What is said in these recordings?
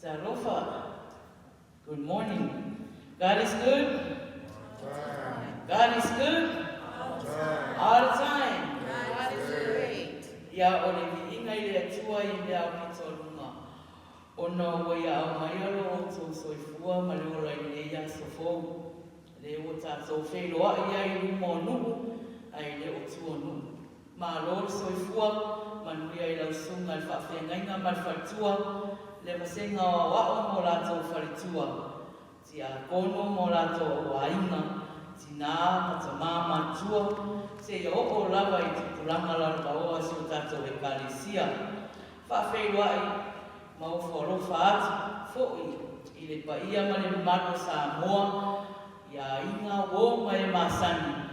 Talofa. Good morning. God is good. God is good. All the time. God is great. Ya o le viinga I le atua I le au pitolunga. Ona o ia au mai alo o tō soifua ma le ola I le ia sofou. Le o tātou wheloa ia I luma o nuhu ai le o tua nuhu. Ma lo le soifua ma nui ai lau sunga le whawhengainga ma le whaitua le masenga o wao mo lātou wharitua. Ti a kono mo lātou o ainga. Tina matama matua se ia o lava I te pulanga langa oa si o tātou e kālesia. Whawheloa I mau whorofa atu fōi I le paia ma le mano Samoa ia inga o mai masani.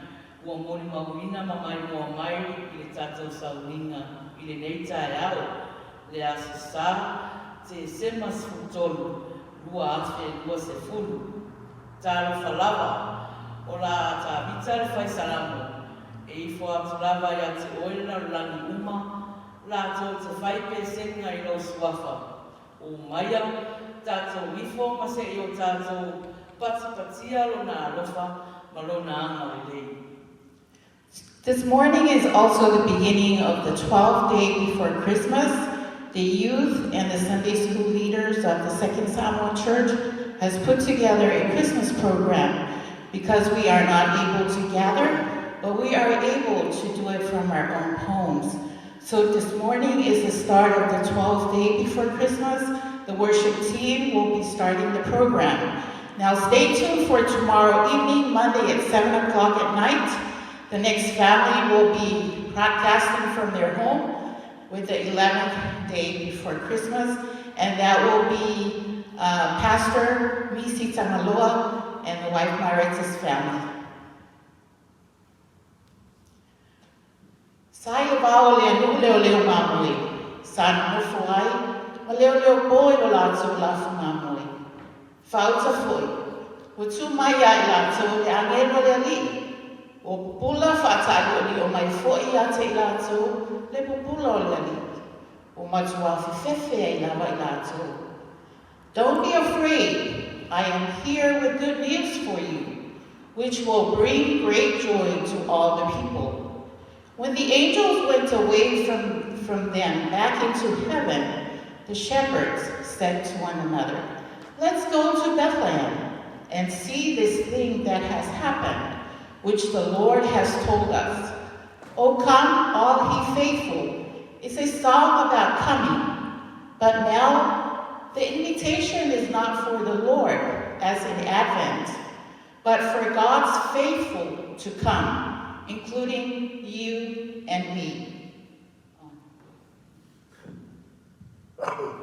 Ua mori mauina ma mai moa mai I le tātou sauninga I le nei tae au. Le asisa te sema sfutolu lua atwe lua se fulu. Tālo whalawa o la ta vita le fai salamo. E I fo atu lava ia te oila langi uma la tō te whai pesenga I lo suafa. O maia tātou ifo ma se I o tātou patipatia lo na alofa ma lo na anga o lei. This morning is also the beginning of the 12th day before Christmas. The youth and the Sunday school leaders of the Second Samoan Church has put together a Christmas program because we are not able to gather, but we are able to do it from our own homes. So this morning is the start of the 12th day before Christmas. The worship team will be starting the program. Now stay tuned for tomorrow evening, Monday at 7 o'clock at night. The next family will be broadcasting from their home with the 11th day before Christmas, and that will be Pastor Misi Tagaloa and the wife Marita's family. Sai vao le anu leo leo mamui, san mufuai, ma leo leo boi o lato la fumamui. Fauta foi, utu mai ai lato le angelo le ali. O pula whatari o li o mai foi a te lato, le pupula o le ali. O matua fifefe ai lawa I lato. Don't be afraid, I am here with good news for you, which will bring great joy to all the people. When the angels went away from them back into heaven, the shepherds said to one another, "Let's go to Bethlehem and see this thing that has happened, which the Lord has told us. O come, all ye faithful." It's a song about coming, but now the invitation is not for the Lord, as in Advent, but for God's faithful to come, including you and me. Oh,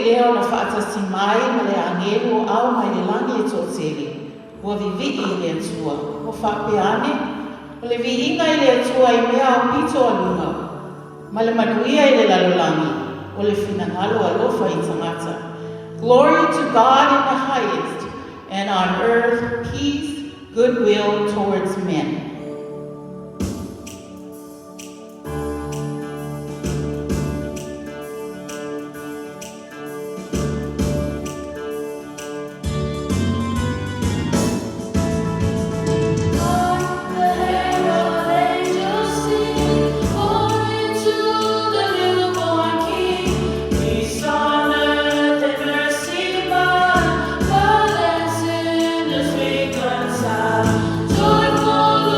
leo na whaatasi mai ma le angelu au mai le langi e tō tele. Ua vivi I le atua. O whapeane, o le viinga I le atua I mea o pito alunga. Ma le manuia I le lalolangi, o le finangalo alofa I tangata. Glory to God in the highest, and on earth peace, goodwill towards men. Joyful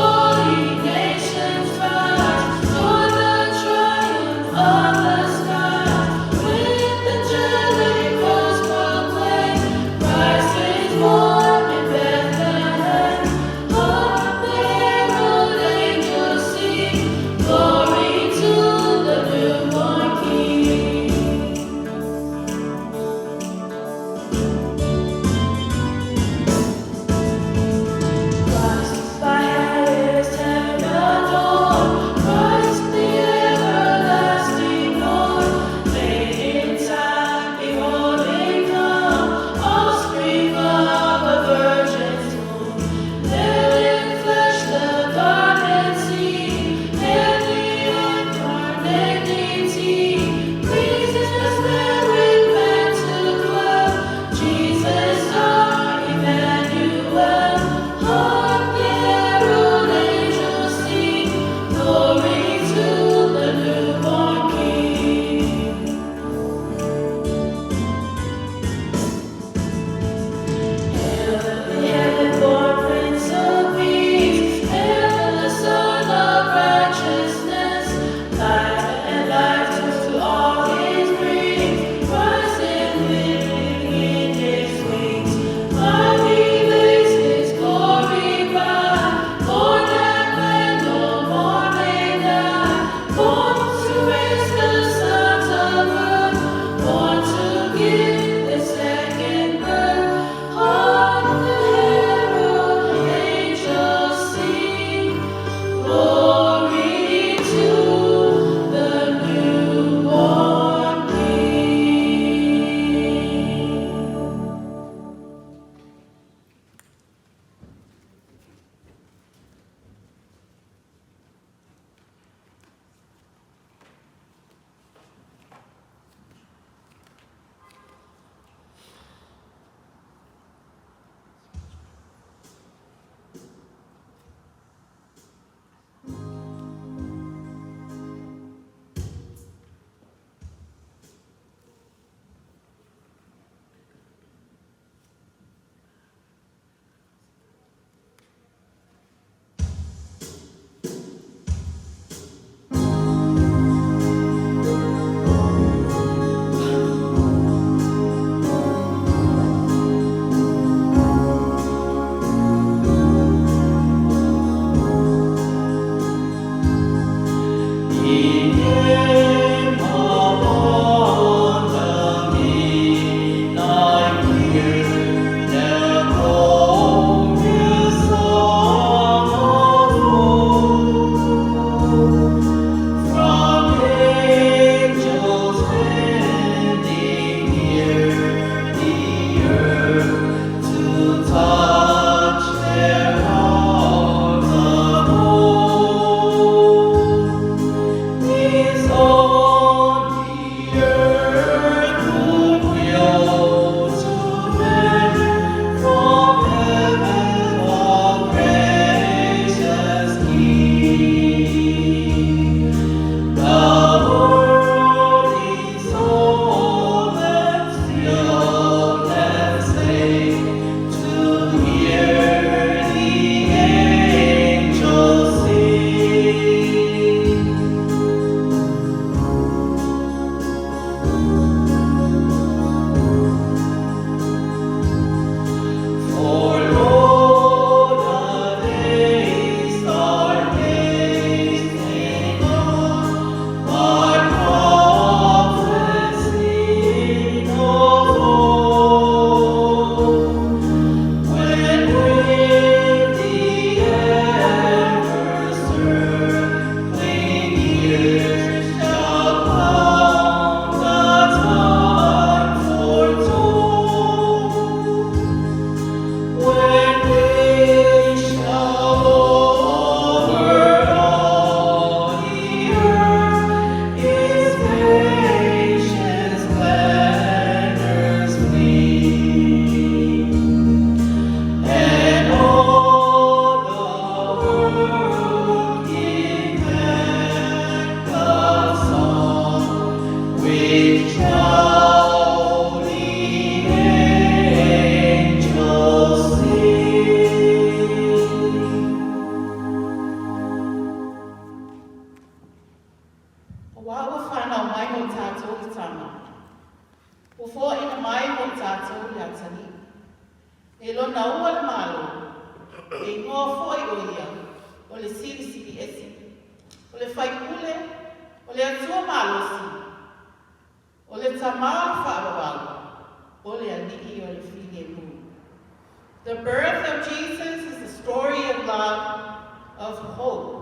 of Jesus is a story of love, of hope,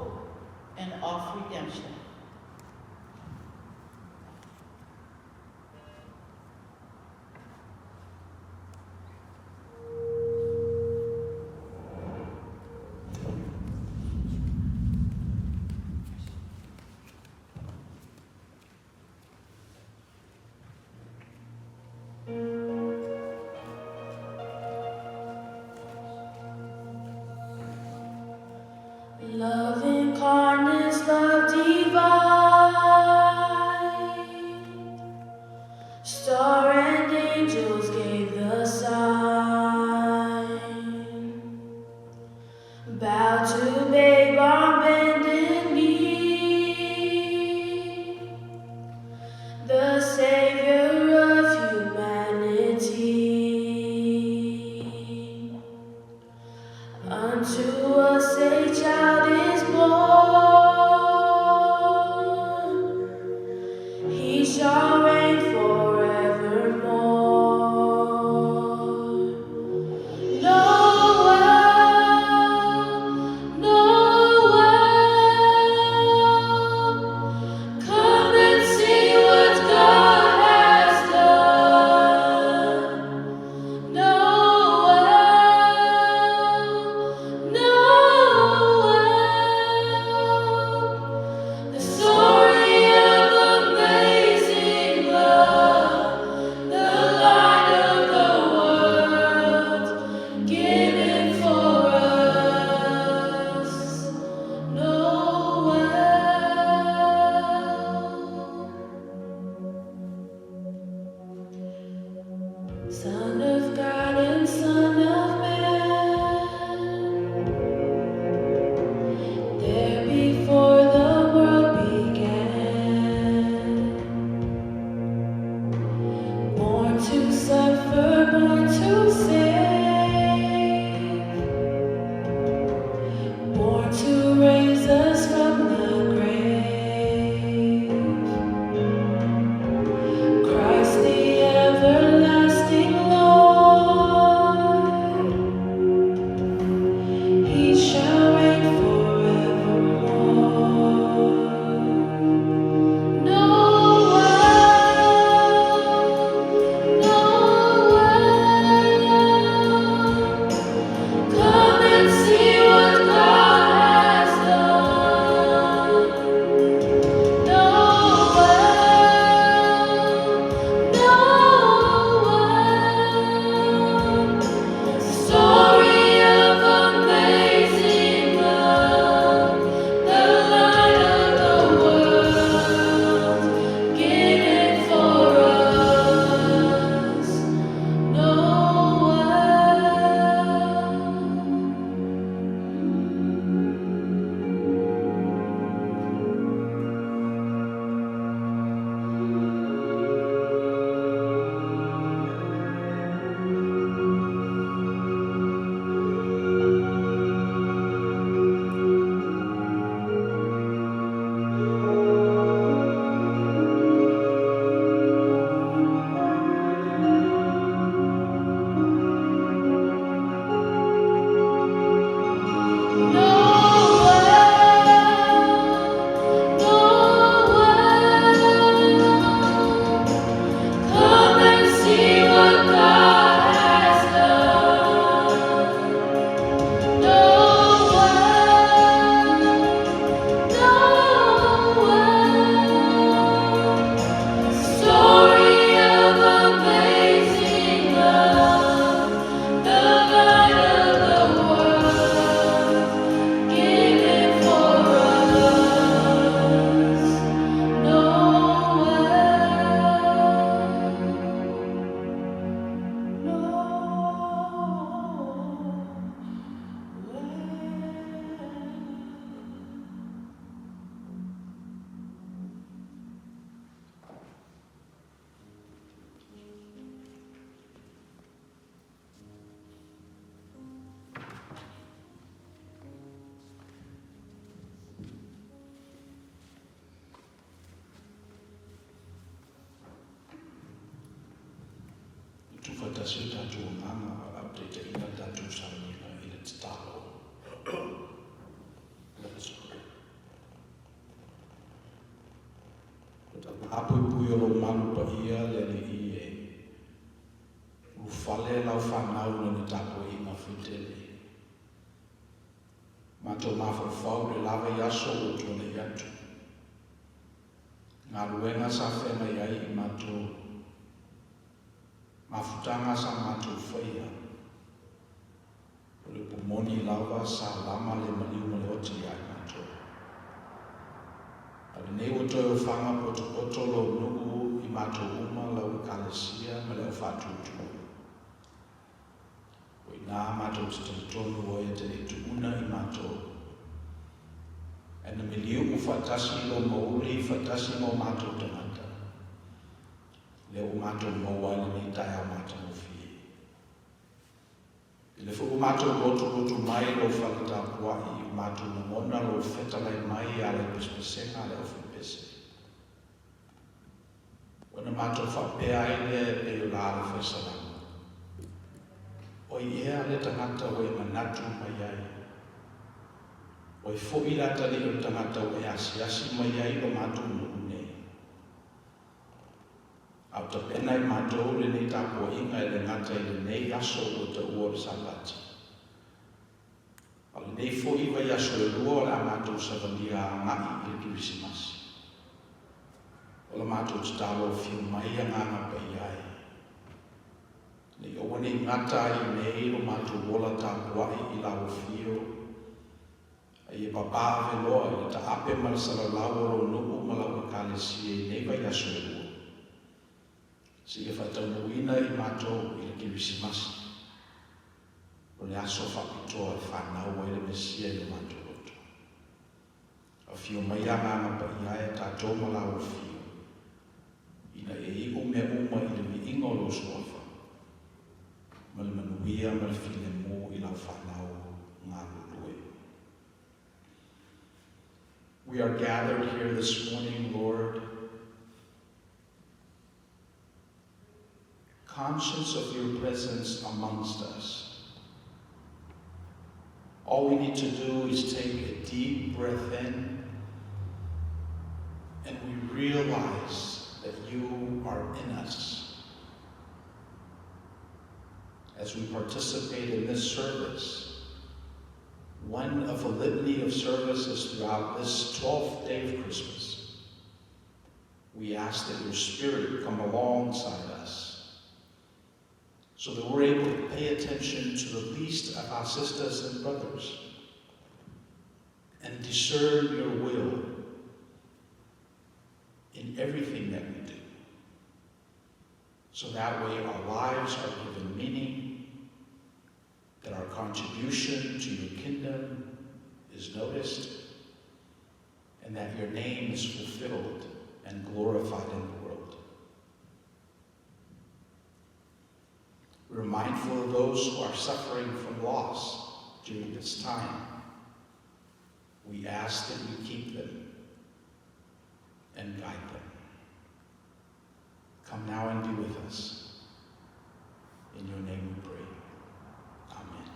and of redemption. Love incarnate, love divine, star and angels gave the sign. Bow to babe on bended knee, the Savior of humanity. Unto us a child is born, he shall reign forevermore. Noel, Noel, come and see what God has done. Noel, Noel, the story of amazing love, the light of the world, given for us. Noel. Son of God and Son of Man, there before the world began, born to suffer, born to save, born to raise us from the grave. Christ the everlasting Lord, he shall reign forevermore. Noel, Noel, come and see what God has done. Noel, Noel, story of amazing love, the light of the world, given for us. Come and see what God has done. Noel, story of amazing love, the light of the world, given for us. Tufuata sita tu mama update ina tatu sana Tagaloa. Let us pray. Apu puyo malu pa ia le ie. Ufale lau whanau na ni tapo i mawhitele. Mato mawhawhau le lava yaso o tole yatu. Ngā ruenga sa whena iai i mato. Mawhutanga sa mato whaia. O le pumoni lava sa lama le maliu le oti iai mato. Ale nei o toi o whanga poto lo nuku i mato uma lau i kalesia me leo whatutu. O i nā mato tonu o e te tuuna i mato. E na miliu u whatasi lo mauri, whatasi mo mato tangata. Leo mato maua le nei tai a mato mo fie. I le fuku mato rotu mai lo whalita kuai i mato na mona lo whetalai mai a le pespesenga le ofi pese. Wana mato whapea i le e o la le whesalanga. O i ea le tangata o e manatu mai ai. O i fo i lata li o tangata o e asi mai ai lo mato nune. Au ta pena i mato le nei tapo inga e le ngata i le nei aso o ta ua salati. Ale nei fo i vai aso e lua o le amato savalia a ngai i le kirisimasi. O le mato talo fiu mai a nganga pa iai. Nei o wane ngata i nei lo mato wola tapua i lau fio. Ai e papa ave loa i ta ape malasala lau o nuku malau kalesia i nei vai aso e lua. Si e whataunuina i mato i le kirisimasi. O le aso whapitoa e whanau e le mesia i le mato roto. A fio mai a nganga pa ia e tātou malau fio. Ina e i ume uma i le mi ingo lo soafa. Ma le manuia ma le file mo i lau whanau ngā lulue. We are gathered here this morning, Lord, conscious of your presence amongst us. All we need to do is take a deep breath in, and we realize that you are in us. As we participate in this service, one of a litany of services throughout this 12th day of Christmas, we ask that your Spirit come alongside us, so that we're able to pay attention to the least of our sisters and brothers and discern your will in everything that we do. So that way our lives are given meaning, that our contribution to your kingdom is noticed, and that your name is fulfilled and glorified in the world. We're mindful of those who are suffering from loss during this time. We ask that you keep them and guide them. Come now and be with us. In your name we pray. Amen.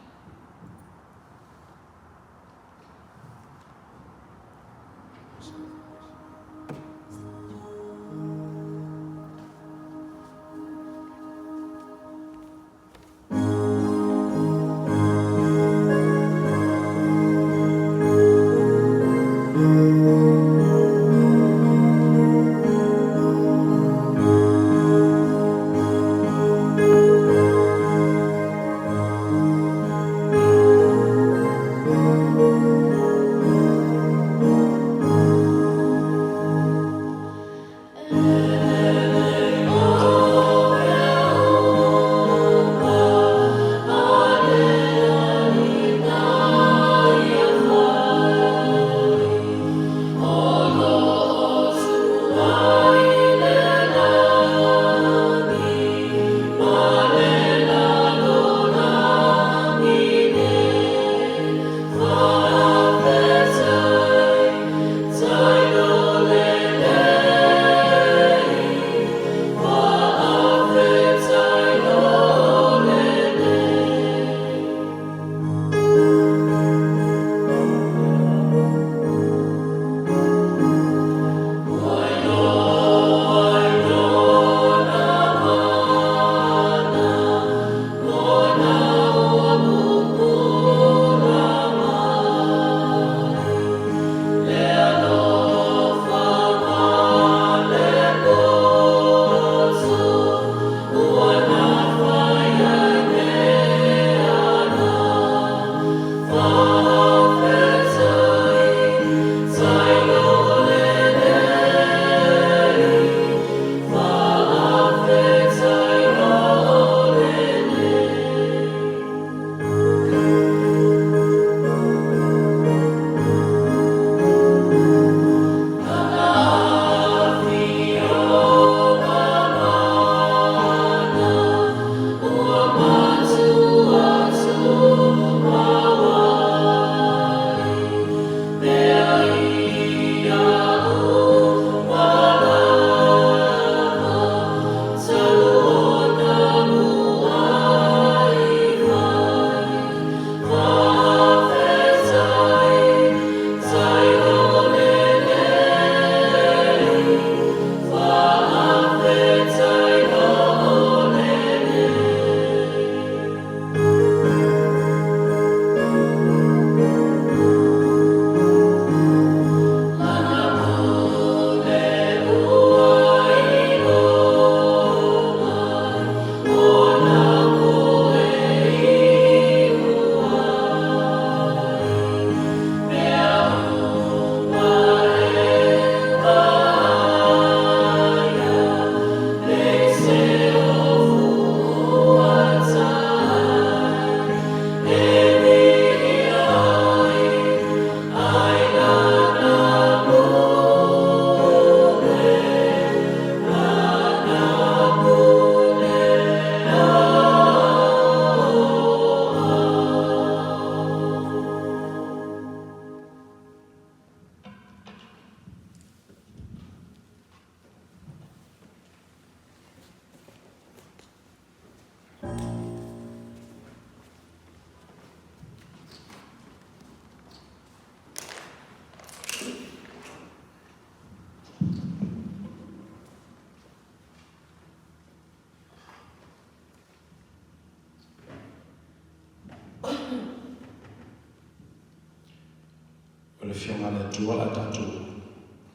le fionga le tua la tatu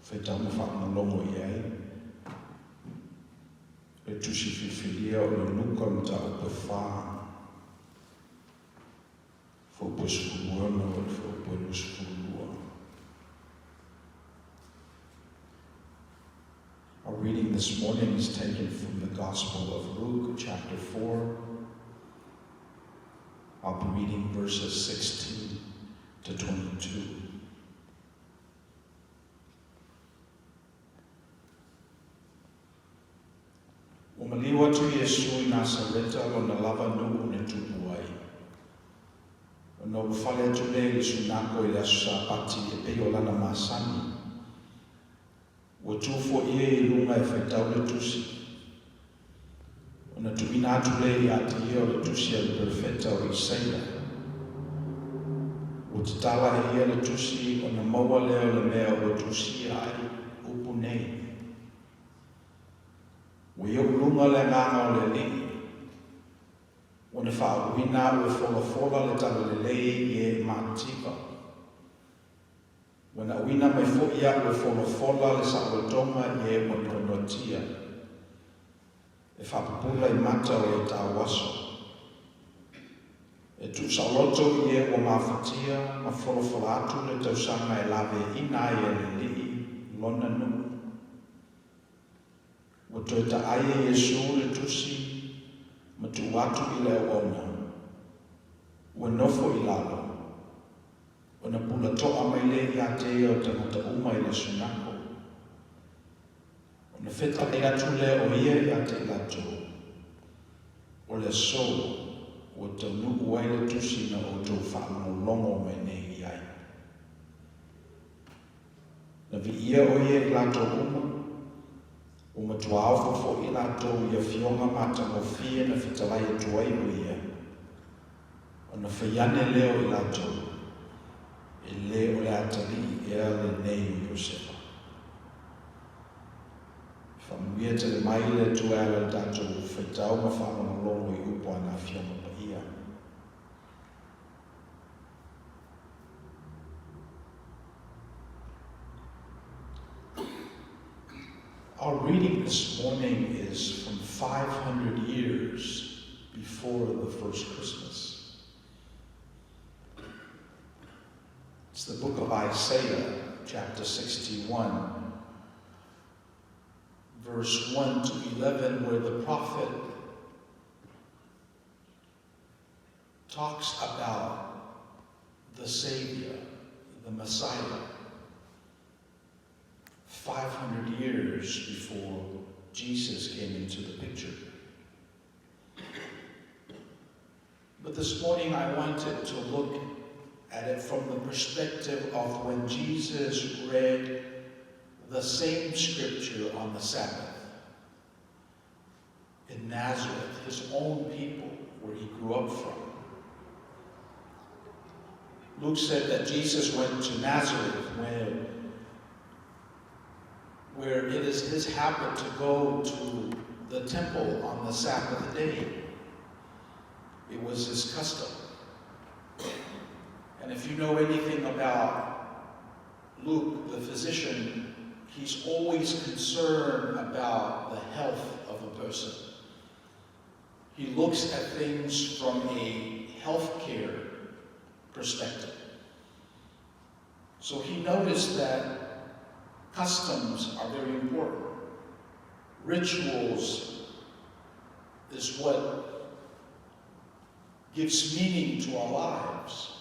whaitau ma whakamalongo i ai. E tusi whiwhiria o le nuka mta o pe wha. Fo pe skulua no e fo pe no skulua. Our reading this morning is taken from the Gospel of Luke, chapter 4. I'll be reading verses 16 to 22. O maliwa tu Yesu I Nasareta o na lava nuku ne tupu ai. O na ufale tu le sunako I lasu sapati e peo lana masani. O tufo ie I lunga e whaitau le tusi. O na tuina atu le I ati ia o le tusi al perfeta o Isaia. O te tala e ia le tusi o na maua leo le mea o tusi ai upu nei. O ia ulunga le nganga o le li. O na whaawina o fola le tala le lei I e mātika. O na wina me fo ia o fola le sakotonga I e monotia. E whapupula I mata o e tāwaso. E tu saloto I e o mawhatia ma fola atu le tausanga e lave ina I e le li lona nuku. O toi ta aia Yesu le tusi, ma tu watu I le ona. O nofo I lalo. O na pula toa mai le I a te o tangata uma I le sunako. O na wheta e atu le o ia I a te lato. O le so, o tau nuku ai le tusi na o tau whaano longo mai nei I ai. Na vi ia o ia I lato uma, o matuao fofo I lato ia fionga mata mo fia na fitalai e tuai o ia. O na whaiane leo I lato, e leo le atali e ale nei o Iosefa. Whamuia te le mai le tuala tato whaitau ma whanona longo I upo ana fionga pa ia. Our reading this morning is from 500 years before the first Christmas. It's the book of Isaiah, chapter 61, verse 1 to 11, where the prophet talks about the Savior, the Messiah, 500 years before Jesus came into the picture. But this morning I wanted to look at it from the perspective of when Jesus read the same scripture on the Sabbath in Nazareth, his own people, where he grew up from. Luke said that Jesus went to Nazareth where it is his habit to go to the temple on the Sabbath day. It was his custom. And if you know anything about Luke, the physician, he's always concerned about the health of a person. He looks at things from a healthcare perspective. So he noticed that customs are very important. Rituals is what gives meaning to our lives.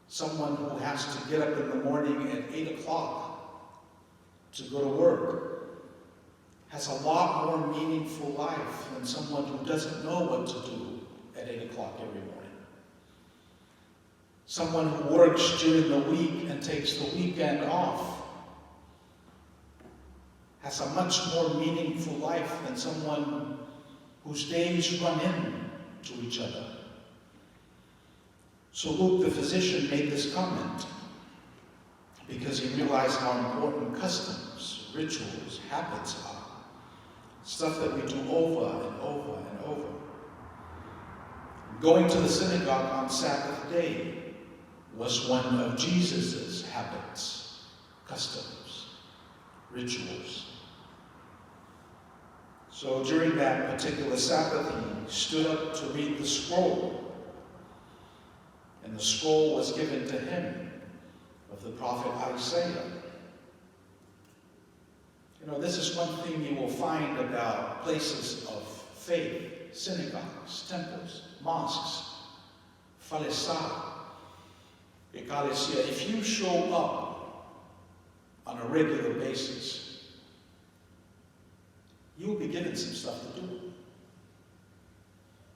Someone who has to get up in the morning at 8 o'clock to go to work has a lot more meaningful life than someone who doesn't know what to do at 8 o'clock every morning. Someone who works during the week and takes the weekend off has a much more meaningful life than someone whose days run into each other. So Luke, the physician, made this comment because he realized how important customs, rituals, habits are. Stuff that we do over and over and over. Going to the synagogue on Sabbath day was one of Jesus' habits, customs, rituals. So during that particular Sabbath, he stood up to read the scroll. And the scroll was given to him of the prophet Isaiah. You know, this is one thing you will find about places of faith, synagogues, temples, mosques, Faiai, Ecclesia. If you show up on a regular basis, you will be given some stuff to do.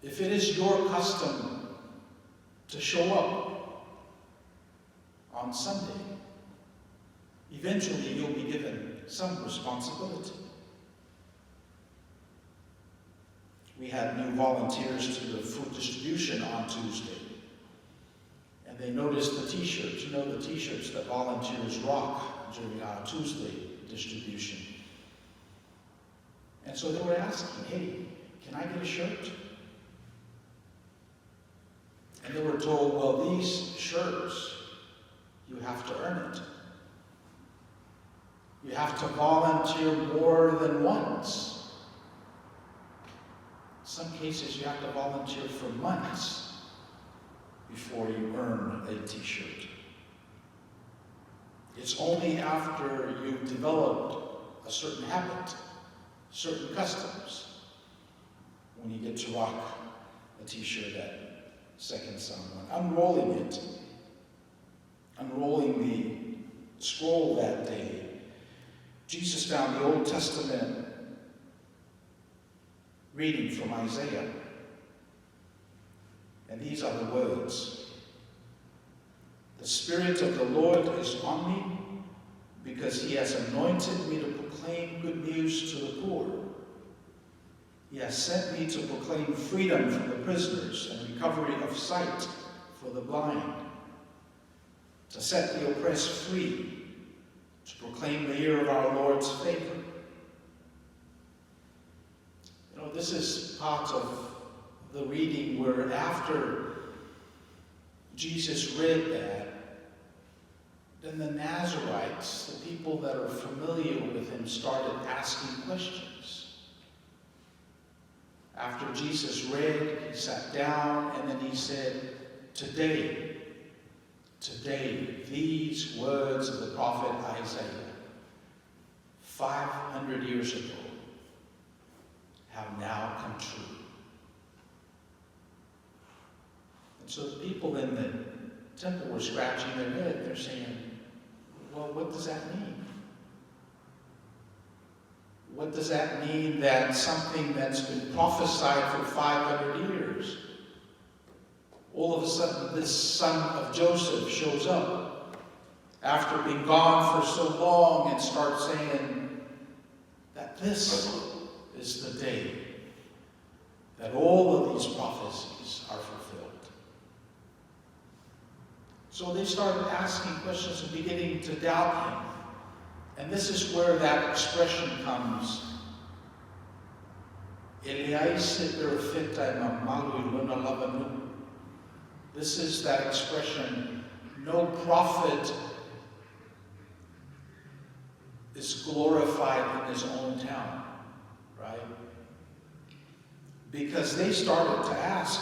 If it is your custom to show up on Sunday, eventually you'll be given some responsibility. We had new volunteers to the food distribution on Tuesday. And they noticed the t-shirts, you know, the t-shirts that volunteers rock during our Tuesday distribution. And so they were asking, hey, can I get a shirt? And they were told, well, these shirts, you have to earn it. You have to volunteer more than once. In some cases, you have to volunteer for months before you earn a t-shirt. It's only after you've developed a certain habit, certain customs, when you get to rock a t-shirt at Second Samoan. Unrolling the scroll that day, Jesus found the Old Testament reading from Isaiah. And these are the words. The Spirit of the Lord is on me, because he has anointed me to proclaim good news to the poor. He has sent me to proclaim freedom for the prisoners and recovery of sight for the blind, to set the oppressed free, to proclaim the year of our Lord's favor. You know, this is part of the reading where after Jesus read that, then the Nazarites, the people that are familiar with him, started asking questions. After Jesus read, he sat down and then he said, Today, these words of the prophet Isaiah, 500 years ago, have now come true. And so the people in the temple were scratching their head. They're saying, well, what does that mean? What does that mean that something that's been prophesied for 500 years, all of a sudden this son of Joseph shows up after being gone for so long and starts saying that this is the day that all of these prophecies are fulfilled. So they started asking questions and beginning to doubt him. And this is where that expression comes. This is that expression, no prophet is glorified in his own town, right? Because they started to ask,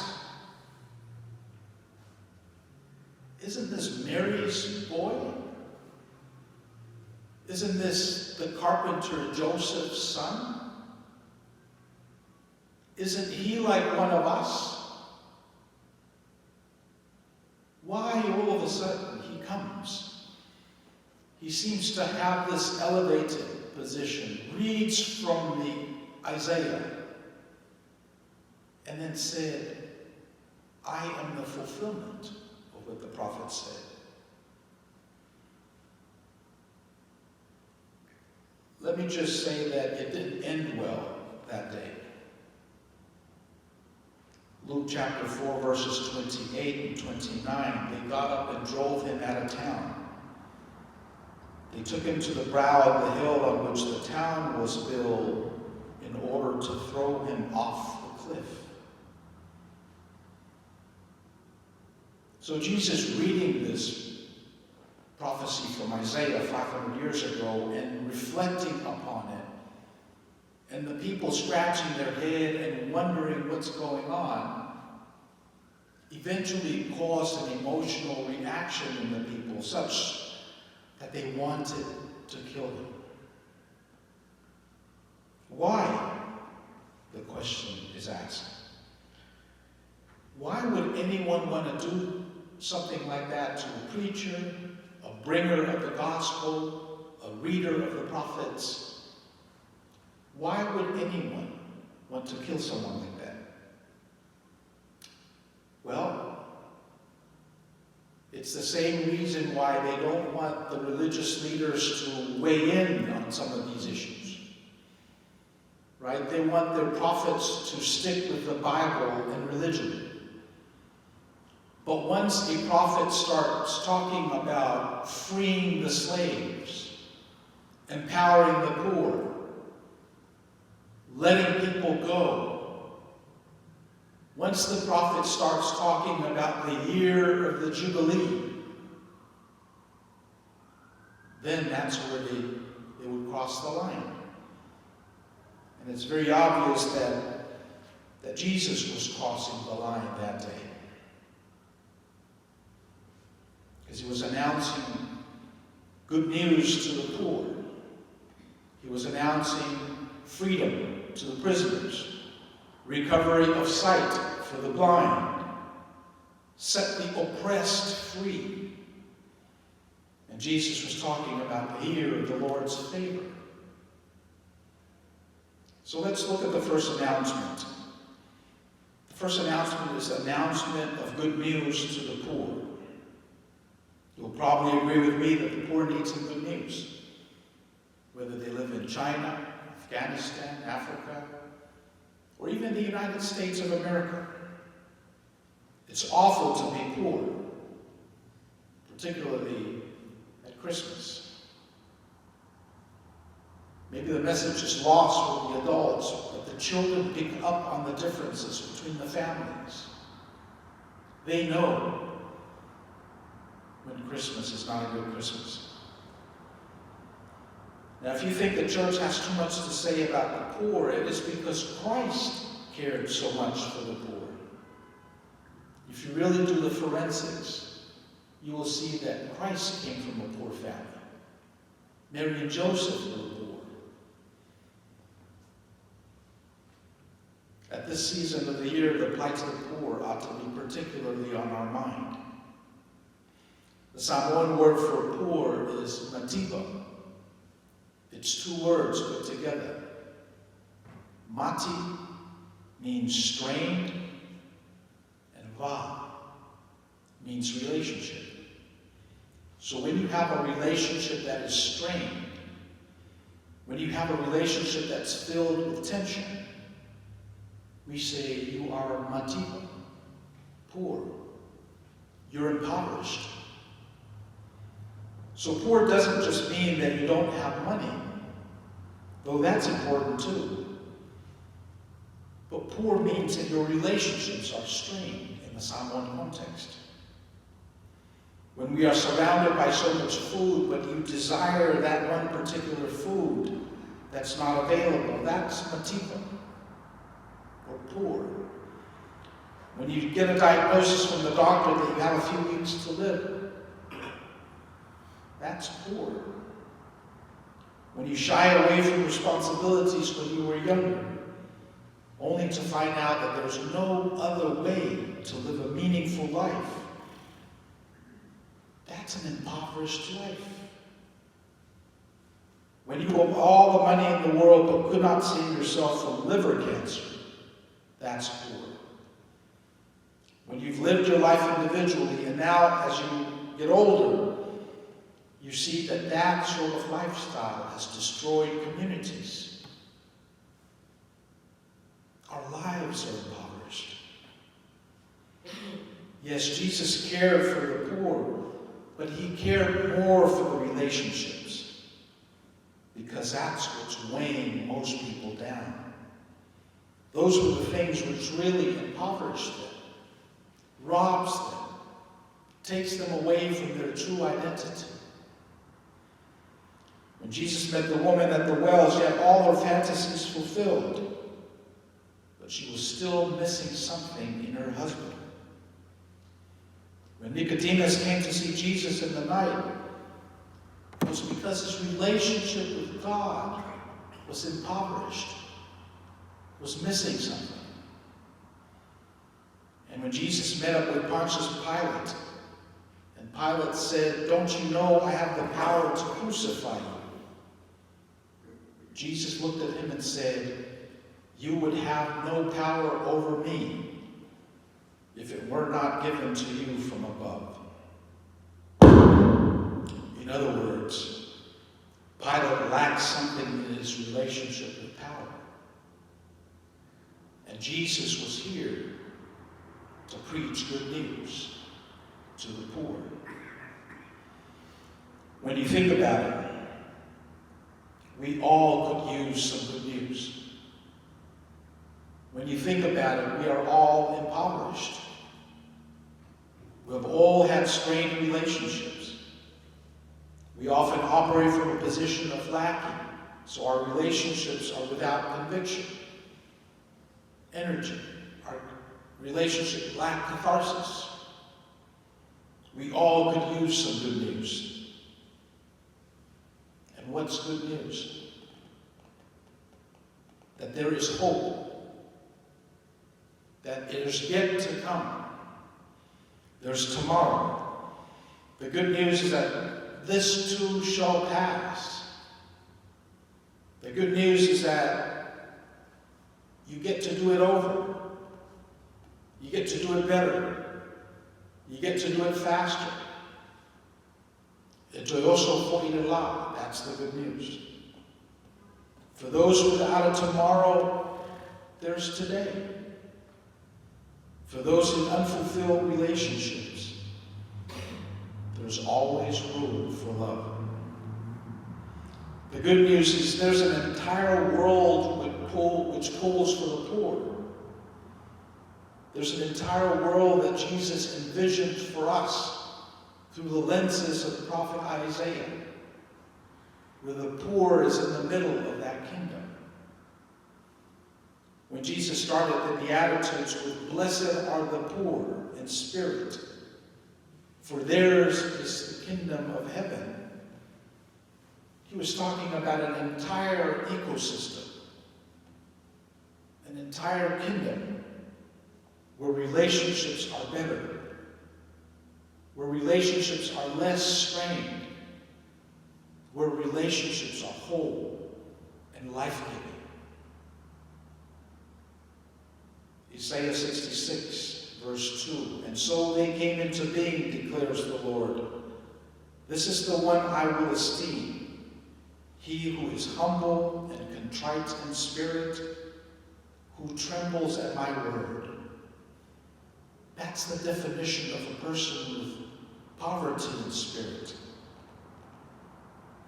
isn't this Mary's boy? Isn't this the carpenter Joseph's son? Isn't he like one of us? Why all of a sudden he comes? He seems to have this elevated position, reads from the Isaiah, and then said, I am the fulfillment of what the prophet said. Let me just say that it didn't end well that day. Luke chapter 4, verses 28 and 29, they got up and drove him out of town. They took him to the brow of the hill on which the town was built in order to throw him off the cliff. So Jesus reading this prophecy from Isaiah 500 years ago and reflecting upon it, and the people scratching their head and wondering what's going on, eventually caused an emotional reaction in the people such that they wanted to kill him. Why? The question is asked. Why would anyone want to do something like that to a preacher, a bringer of the gospel, a reader of the prophets? Why would anyone want to kill someone like that? Well, it's the same reason why they don't want the religious leaders to weigh in on some of these issues. Right? They want their prophets to stick with the Bible and religion. But once a prophet starts talking about freeing the slaves, empowering the poor, letting people go, once the prophet starts talking about the year of the Jubilee, then that's where they would cross the line. And it's very obvious that Jesus was crossing the line that day. Because he was announcing good news to the poor. He was announcing freedom to the prisoners, recovery of sight for the blind, set the oppressed free. And Jesus was talking about the year of the Lord's favor. So let's look at the first announcement. The first announcement is the announcement of good news to the poor. You'll probably agree with me that the poor need some good news. Whether they live in China, Afghanistan, Africa, or even the United States of America. It's awful to be poor, particularly at Christmas. Maybe the message is lost with the adults, but the children pick up on the differences between the families. They know when Christmas is not a good Christmas. Now, if you think the church has too much to say about the poor, it is because Christ cared so much for the poor. If you really do the forensics, you will see that Christ came from a poor family. Mary and Joseph were poor. At this season of the year, the plight of the poor ought to be particularly on our mind. The Samoan word for poor is matiba. It's two words put together. Mati means strained, and va means relationship. So when you have a relationship that is strained, when you have a relationship that's filled with tension, we say you are matiba, poor. You're impoverished. So poor doesn't just mean that you don't have money, though that's important too. But poor means that your relationships are strained in the Samoan context. When we are surrounded by so much food, but you desire that one particular food that's not available, that's matiba, or poor. When you get a diagnosis from the doctor that you have a few weeks to live, that's poor. When you shy away from responsibilities when you were younger, only to find out that there's no other way to live a meaningful life, that's an impoverished life. When you have all the money in the world but could not save yourself from liver cancer, that's poor. When you've lived your life individually and now as you get older, you see that that sort of lifestyle has destroyed communities. Our lives are impoverished. Yes, Jesus cared for the poor, but he cared more for the relationships, because that's what's weighing most people down. Those were the things which really impoverish them, robs them, takes them away from their true identity. When Jesus met the woman at the well, she had all her fantasies fulfilled, but she was still missing something in her husband. When Nicodemus came to see Jesus in the night, it was because his relationship with God was impoverished, was missing something. And when Jesus met up with Pontius Pilate, and Pilate said, "Don't you know I have the power to crucify you?" Jesus looked at him and said, "You would have no power over me if it were not given to you from above." In other words, Pilate lacked something in his relationship with power. And Jesus was here to preach good news to the poor. When you think about it, we all could use some good news. When you think about it, we are all impoverished. We have all had strained relationships. We often operate from a position of lacking, so our relationships are without conviction, energy. Our relationship lack catharsis. We all could use some good news. And what's good news? That there is hope. That it is yet to come. There's tomorrow. The good news is that this too shall pass. The good news is that you get to do it over. You get to do it better. You get to do it faster. That's the good news. For those without a tomorrow, there's today. For those in unfulfilled relationships, there's always room for love. The good news is there's an entire world which calls for the poor. There's an entire world that Jesus envisioned for us through the lenses of the prophet Isaiah, where the poor is in the middle of that kingdom. When Jesus started the Beatitudes with, "Blessed are the poor in spirit, for theirs is the kingdom of heaven," he was talking about an entire ecosystem, an entire kingdom where relationships are better, where relationships are less strained, where relationships are whole and life-giving. Isaiah 66, verse 2, "And so they came into being, declares the Lord. This is the one I will esteem, he who is humble and contrite in spirit, who trembles at my word." That's the definition of a person with poverty in spirit.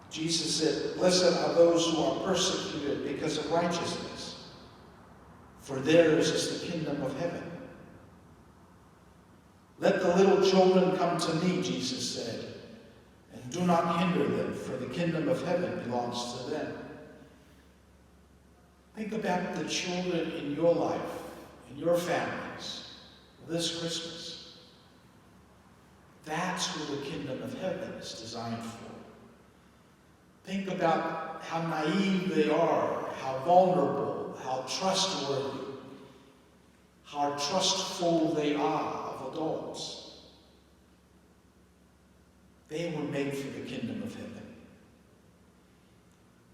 Jesus said, "Blessed are those who are persecuted because of righteousness, for theirs is the kingdom of heaven." "Let the little children come to me," Jesus said, "and do not hinder them, for the kingdom of heaven belongs to them." Think about the children in your life, in your families, this Christmas. That's who the kingdom of heaven is designed for. Think about how naive they are, how vulnerable, how trustworthy, how trustful they are of adults. They were made for the kingdom of heaven.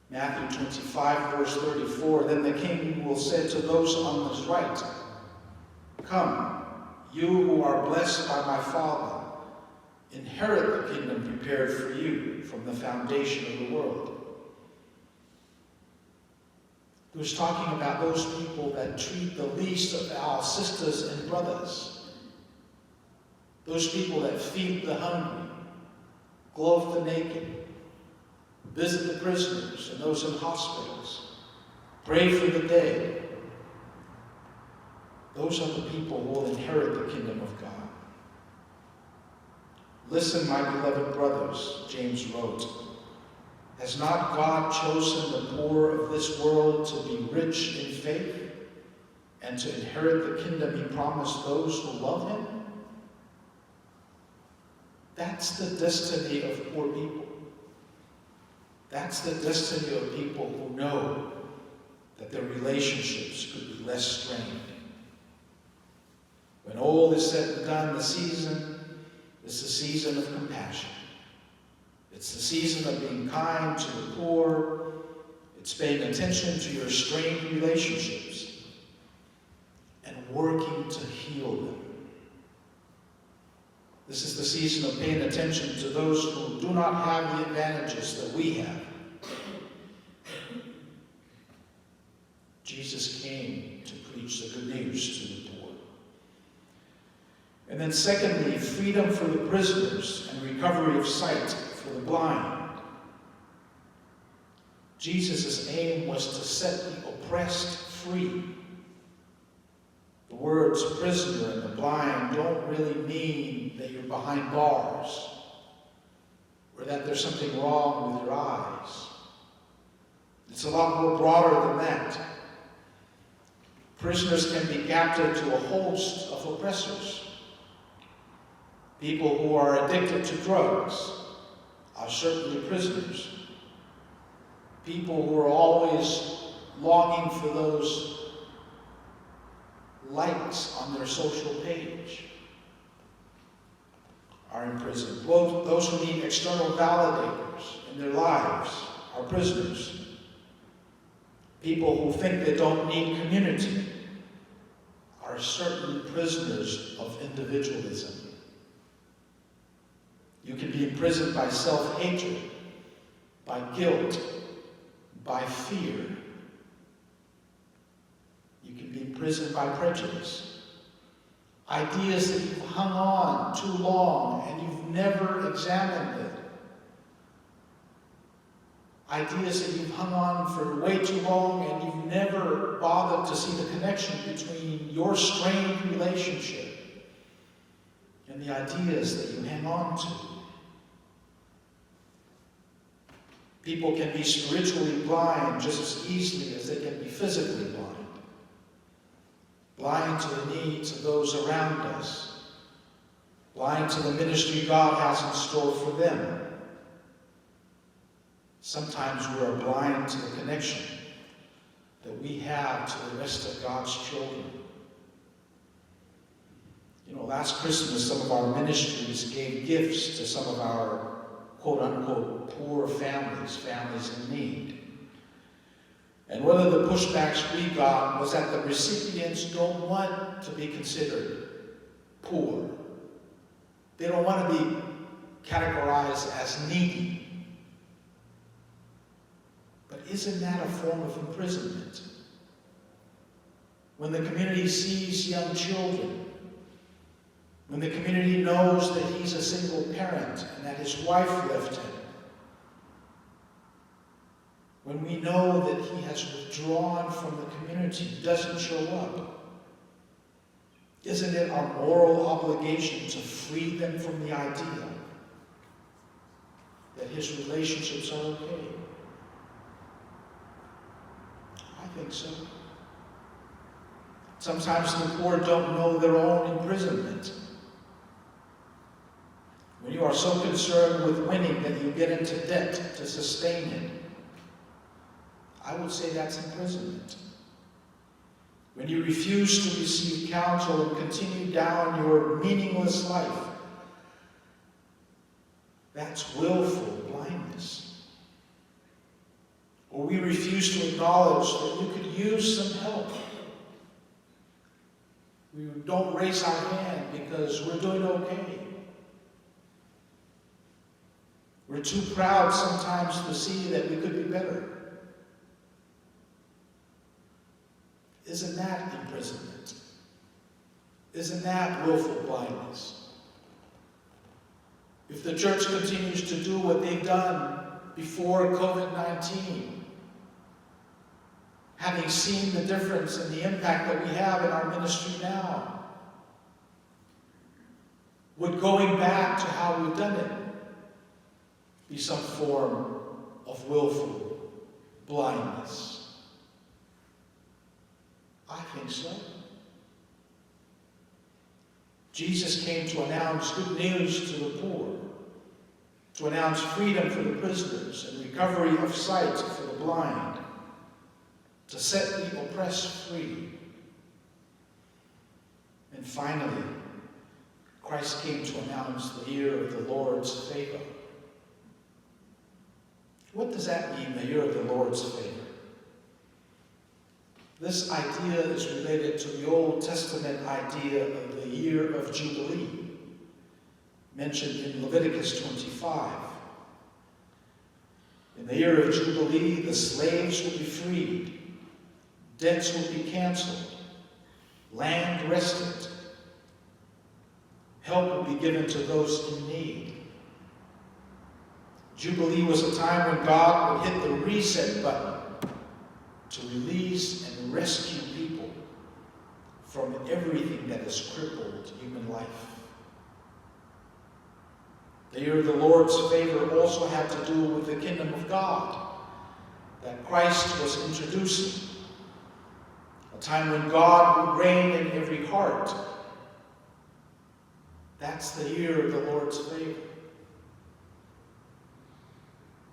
Matthew 25, verse 34, "Then the king will say to those on his right, 'Come, you who are blessed by my Father, inherit the kingdom prepared for you from the foundation of the world.'" He was talking about those people that treat the least of our sisters and brothers. Those people that feed the hungry, clothe the naked, visit the prisoners and those in hospitals, pray for the dead. Those are the people who will inherit the kingdom of God. Listen, my beloved brothers, James wrote. Has not God chosen the poor of this world to be rich in faith and to inherit the kingdom he promised those who love him? That's the destiny of poor people. That's the destiny of people who know that their relationships could be less strained. When all is said and done, the season is the season of compassion. It's the season of being kind to the poor. It's paying attention to your strained relationships and working to heal them. This is the season of paying attention to those who do not have the advantages that we have. Jesus came to preach the good news to the poor. And then secondly, freedom for the prisoners and recovery of sight for the blind. Jesus' aim was to set the oppressed free. The words prisoner and the blind don't really mean that you're behind bars or that there's something wrong with your eyes. It's a lot more broader than that. Prisoners can be captive to a host of oppressors. People who are addicted to drugs are certainly prisoners. People who are always longing for those likes on their social page are in prison. Those who need external validators in their lives are prisoners. People who think they don't need community are certainly prisoners of individualism. You can be imprisoned by self-hatred, by guilt, by fear. You can be imprisoned by prejudice. Ideas that you've hung on too long and you've never examined it. Ideas that you've hung on for way too long and you've never bothered to see the connection between your strained relationship and the ideas that you hang on to. People can be spiritually blind just as easily as they can be physically blind. Blind to the needs of those around us. Blind to the ministry God has in store for them. Sometimes we are blind to the connection that we have to the rest of God's children. You know, last Christmas, some of our ministries gave gifts to some of our quote-unquote poor families, families in need. And one of the pushbacks we got was that the recipients don't want to be considered poor. They don't want to be categorized as needy. But isn't that a form of imprisonment? When the community sees young children, when the community knows that he's a single parent and that his wife left him, when we know that he has withdrawn from the community, doesn't show up, isn't it our moral obligation to free them from the idea that his relationships are okay? I think so. Sometimes the poor don't know their own imprisonment. When you are so concerned with winning that you get into debt to sustain it, I would say that's imprisonment. When you refuse to receive counsel and continue down your meaningless life, that's willful blindness. Or we refuse to acknowledge that you could use some help. We don't raise our hand because we're doing okay. We're too proud sometimes to see that we could be better. Isn't that imprisonment? Isn't that willful blindness? If the church continues to do what they've done before COVID-19, having seen the difference and the impact that we have in our ministry now, Would going back to how we've done it be some form of willful blindness? I think so. Jesus came to announce good news to the poor, to announce freedom for the prisoners and recovery of sight for the blind, to set the oppressed free. And finally, Christ came to announce the year of the Lord's favor. What does that mean, the year of the Lord's favor? This idea is related to the Old Testament idea of the year of Jubilee, mentioned in Leviticus 25. In the year of Jubilee, the slaves will be freed, debts will be canceled, land rested, help will be given to those in need. Jubilee was a time when God would hit the reset button to release and rescue people from everything that has crippled human life. The year of the Lord's favor also had to do with the kingdom of God that Christ was introducing. A time when God would reign in every heart. That's the year of the Lord's favor.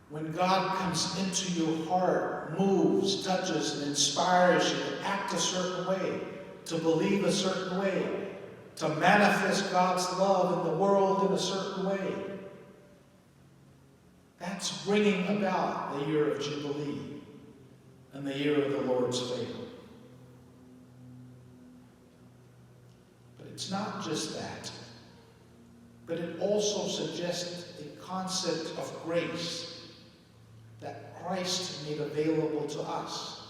When God comes into your heart, moves, touches, and inspires you to act a certain way, to believe a certain way, to manifest God's love in the world in a certain way, that's bringing about the year of Jubilee and the year of the Lord's favor. But it's not just that, but it also suggests a concept of grace that Christ made available to us.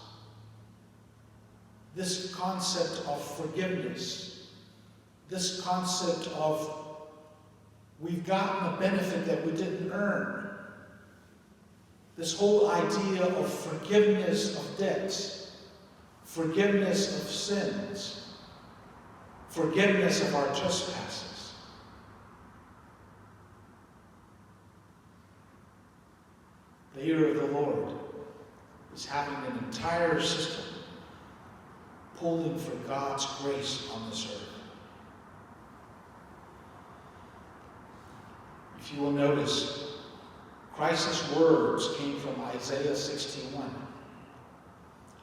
This concept of forgiveness, this concept of we've gotten a benefit that we didn't earn. This whole idea of forgiveness of debts, forgiveness of sins, forgiveness of our trespasses. The year of the Lord is having an entire system pulling for God's grace on this earth. If you will notice, Christ's words came from Isaiah 61.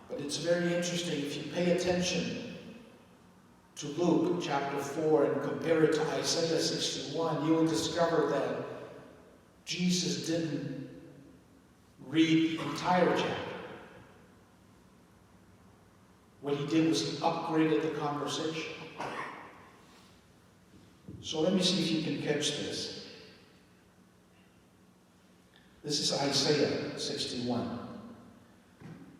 But it's very interesting, if you pay attention to Luke chapter 4 and compare it to Isaiah 61, you will discover that Jesus didn't read the entire chapter. What he did was he upgraded the conversation. So let me see if you can catch this. This is Isaiah 61.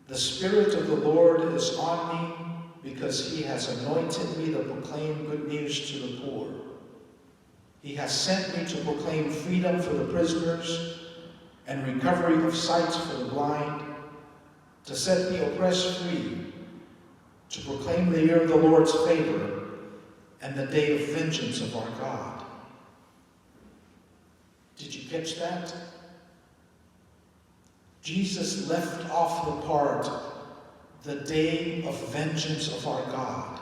The Spirit of the Lord is on me because he has anointed me to proclaim good news to the poor. He has sent me to proclaim freedom for the prisoners and recovery of sight for the blind, to set the oppressed free, to proclaim the year of the Lord's favor and the day of vengeance of our God. Did you catch that? Jesus left off the part, the day of vengeance of our God.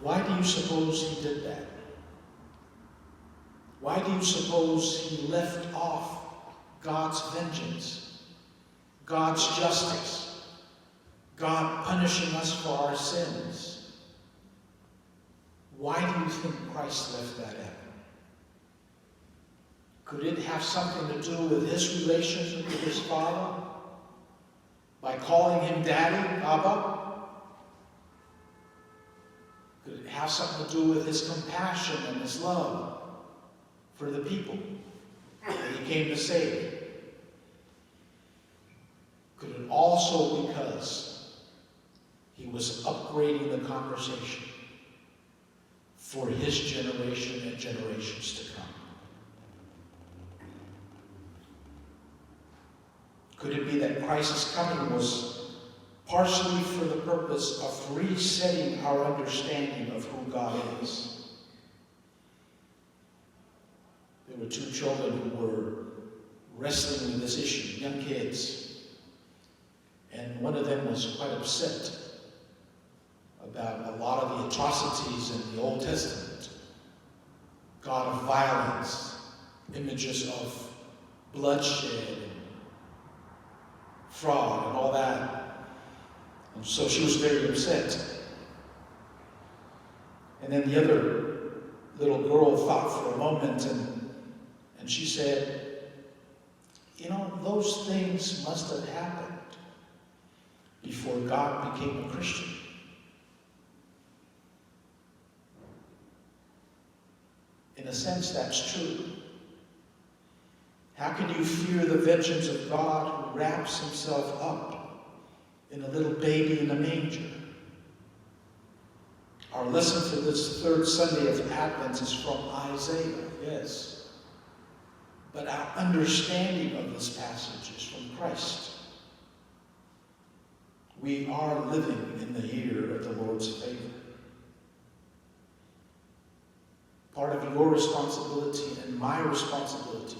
Why do you suppose he did that? Why do you suppose he left off God's vengeance, God's justice, God punishing us for our sins? Why do you think Christ left that out? Could it have something to do with his relationship with his Father? By calling him Daddy, Abba? Could it have something to do with his compassion and his love for the people that he came to save? Could it also because he was upgrading the conversation for his generation and generations to come? Could it be that Christ's coming was partially for the purpose of resetting our understanding of who God is? There were 2 children who were wrestling with this issue, young kids. And one of them was quite upset about a lot of the atrocities in the Old Testament. God of violence, images of bloodshed and fraud and all that. And so she was very upset. And then the other little girl thought for a moment and she said, you know, those things must have happened before God became a Christian. In a sense, that's true. How can you fear the vengeance of God who wraps himself up in a little baby in a manger? Our lesson for this 3rd Sunday of Advent is from Isaiah, yes. But our understanding of this passage is from Christ. We are living in the year of the Lord's favor. Part of your responsibility and my responsibility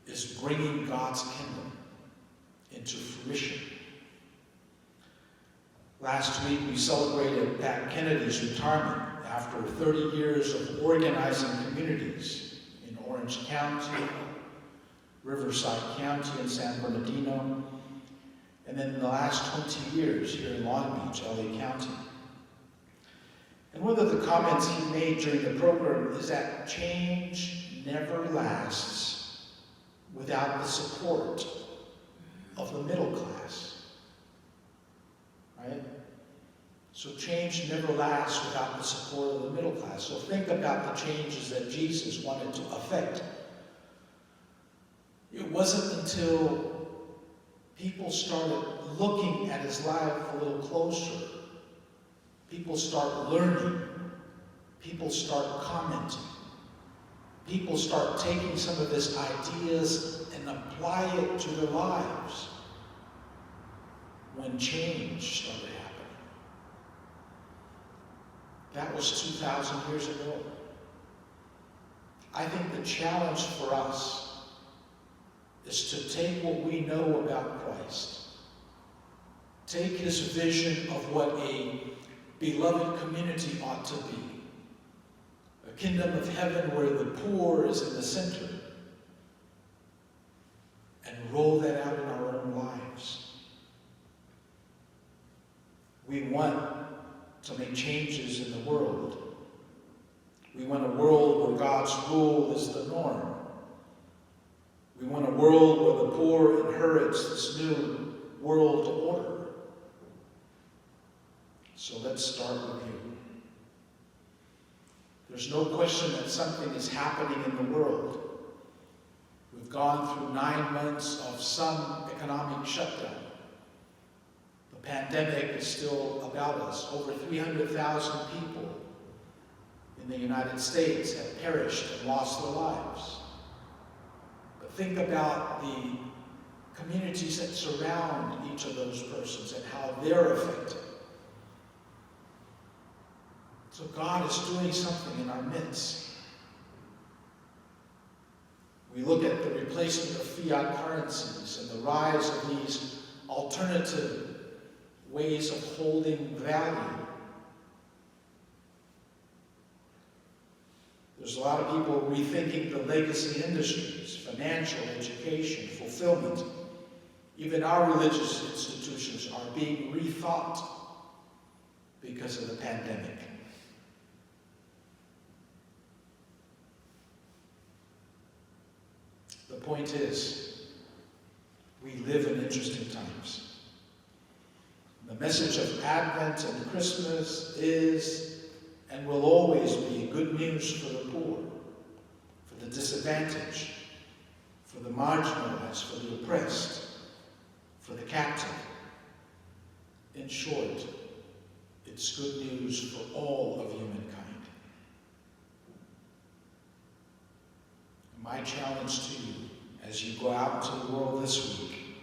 is bringing God's kingdom into fruition. Last week we celebrated Pat Kennedy's retirement after 30 years of organizing communities in Orange County, Riverside County, and San Bernardino, and then in the last 20 years here in Long Beach, LA County. And one of the comments he made during the program is that change never lasts without the support of the middle class. Right? So change never lasts without the support of the middle class. So think about the changes that Jesus wanted to effect. It wasn't until people started looking at his life a little closer, people start learning, people start commenting, people start taking some of his ideas and apply it to their lives, when change started happening. That was 2,000 years ago. I think the challenge for us is to take what we know about Christ, take his vision of what a beloved community ought to be, a kingdom of heaven where the poor is in the center, and roll that out in our own lives. We want to make changes in the world. We want a world where God's rule is the norm. We want a world where the poor inherits this new world order. So let's start with you. There's no question that something is happening in the world. We've gone through 9 months of some economic shutdown. The pandemic is still about us. Over 300,000 people in the United States have perished and lost their lives. But think about the communities that surround each of those persons and how they're affected. So God is doing something in our midst. We look at the replacement of fiat currencies and the rise of these alternative ways of holding value. There's a lot of people rethinking the legacy industries, financial, education, fulfillment. Even our religious institutions are being rethought because of the pandemic. The point is, we live in interesting times. The message of Advent and Christmas is and will always be good news for the poor, for the disadvantaged, for the marginalized, for the oppressed, for the captive. In short, it's good news for all of humankind. My challenge to you as you go out into the world this week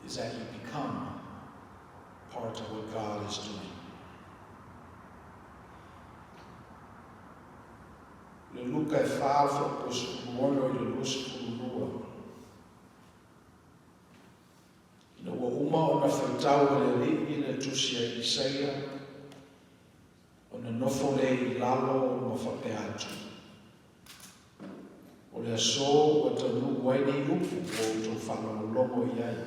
is that you become part of what God is doing. le luka e whāo whakos mono i le lusi kurunua. Ina ua uma o na whaitau le li i le tusia i Isaia, o na nofo le i lalo ma whape atu. O le aso o tanu wai nei upu o tō whanau i ai.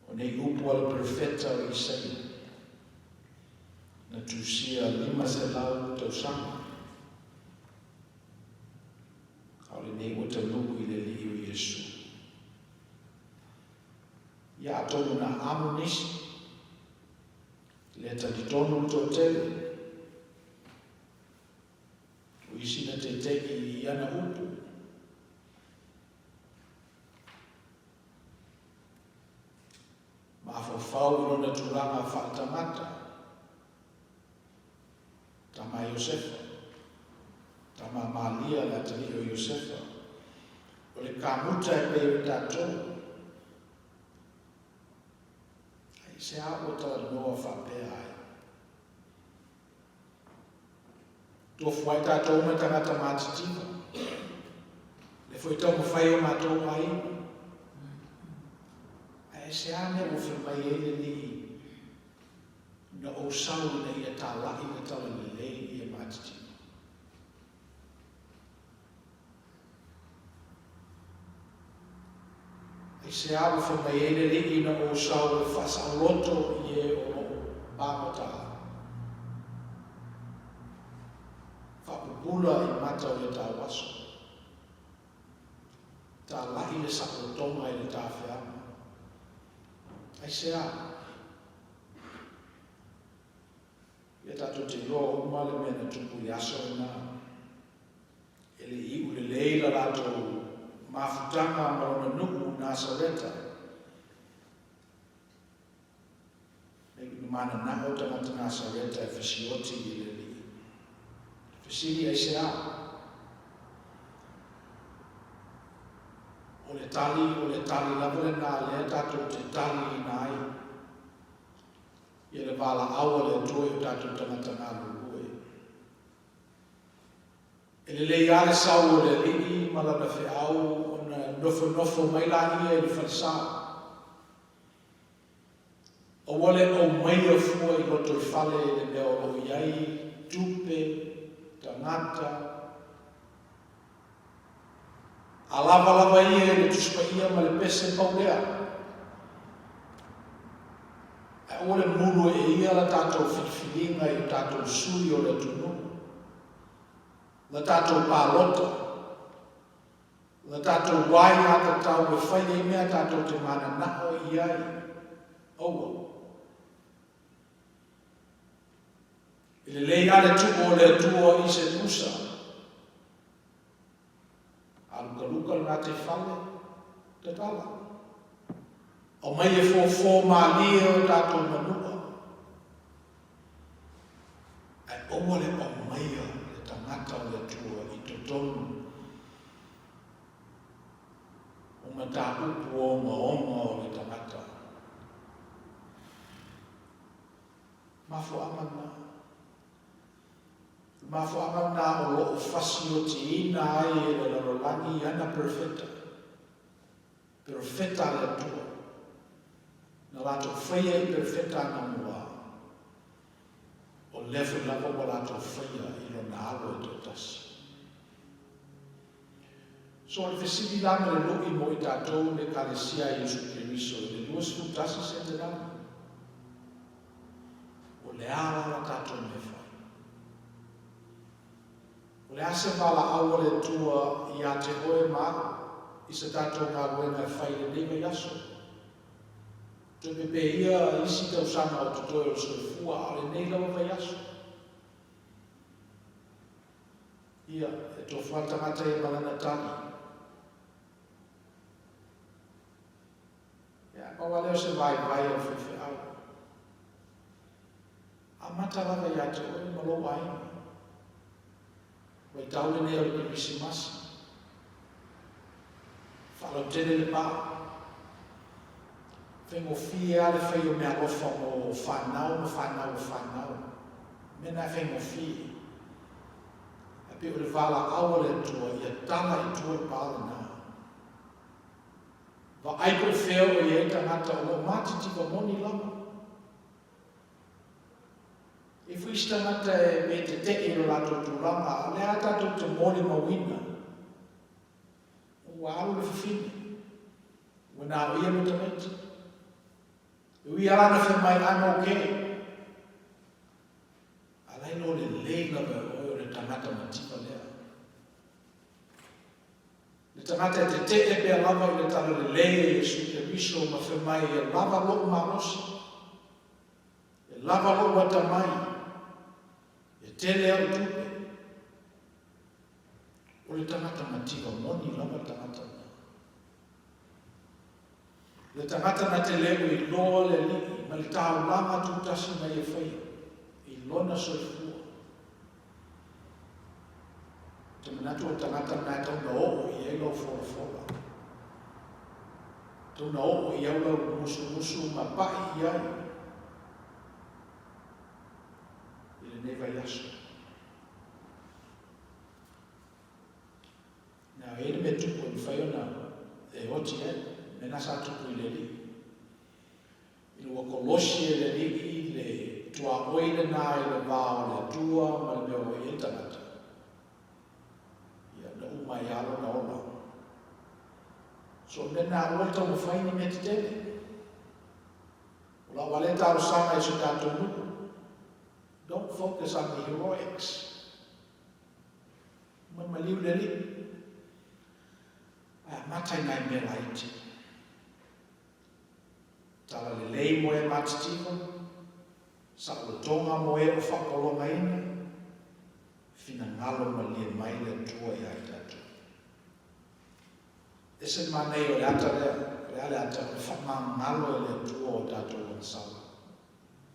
O nei upu ala profeta o Isaia. Na tusia 5 lau tau sanga. Au le nei o tanu i le li o Yesu. Ia atonu na amu nisi. Le talitonu tō tele. O isi na te teki i ana upu. Ma afofau i rona turanga whaatamata. Tama Iosefa. Tama Malia la tali o Iosefa. O le kamuta e peo tātou. Ai se hapo tala noa whapea ai. Tō fuai tātou me tangata mātitika. Le foi tau mo whai o mātou ai. Ai se ane o whimai ele ni na o sau na ia tā lai na tala ni lei i e mātitika. Ai se ane o whimai ele ni na o sau e whasa roto i e o pāmata. Whapupula i mata o le tā waso. Tā lahi le sako tonga i le tā whiama. Ai se a. Ia tātou te loa umale mea na tupu i aso e nā. E le iu le leila rātou mafutanga marona nuku Nasareta. E mana nao tangata Nasareta e whasioti i le li. Siri ai se a. O le tali lavele nā lea tātou te tali i nai. Ia le wala awa le toi o tātou tangata ngā lulue. E le lei ale sau o le lii malana whi au o na nofo mai lani e le whansa. O wale o mai a fua i roto i whale le mea o iai, tupe, tangata. A lava ia le tuspa ia ma le pese paulea. E ole mulu e ia la tātou whiwhiringa i tātou suri o le tunu. La tātou pālota. La tātou wai hata tau e whaia i mea tātou te mana nao i ai. Oua. I le lei ale tu o le tua i se nusa. Aluka ngā te whale, te tala. O mai e fō mālia o tātou manua. E oua le o maia le tangata o le tua i totonu. O ma tā upu o onga o le tangata. Mafu amana. Ma whaanga o lo whasi o te ina ai e le larolangi ana perfecta. Perfecta le tua. Na lato whaia i perfecta na mua. O lewe lapa wa lato whaia i lo na alo e totasi. So le whesiri langa le loki mo i tātou le kalesia i Jesu Keriso le luas futasi se te langa. O le ala la tātou me wha. O le ase wala aua le tua i a te hoe maa, i se tātou ngā wena e whai le nima yaso. Te pepe ia isi tau sama o tutoe o se fua a le nei lawa vai yaso. Ia, e tō whatamata e malana tani. Ia, maua leo se vai o whiwhi au. A mata lawa ia te hoe malo aina. Wai taule ne o le Krismasi. Whalau tene le pā. Whengo fie ale whai o mea lofa mo whanau. Mena whengo fie. pe o le wala awa le tua ia tala I tua pāle nā. Wa aiko wheo o ia tangata o mati tika moni lama. E whista ngata e me te teke o lato tūranga, a lea tato te moni mawina. Wa alu le whiwhine. Wa nā o ia mo te meti. Ui alana whi mai ano ke. Alai no le leila me o le tangata matipa lea. Le tangata te te e pia lava I le tala le lei e su te riso ma whi mai e lava lo marosi. E lava lo wata mai. E te lea o tupe. O le tangata matipa moni lava tangata mea. Le tangata na te leo I loa le li, ma le tau lama tūtasi mai e whai, I lona soifua. Te manatu o tangata na tauna o I eilo fora fora. Tauna o I aula musu musu ma pai I ai. I le neva yaso. Nā ere me tupu I whaiona e oti e. Me nasa tupu I le li. I lua kolosi e le li I le tua oile nā I le vāo le tua ma le meo I tangata. Ia na umai alo na ola. So me nā uolta mo whaini me te tele. Ula wale taro sanga I su tātou nuku. Don't focus on the heroics. Ma liu le li. Matai nai me laiti. Tala le lei mo e matitiwa, sa o tonga mo e o whakolonga ina, fina ngalo ma lia mai le tua I ai tatu. Ese manei o le ata lea, le ale ata le whama ngalo e le tua o tatu o nsala.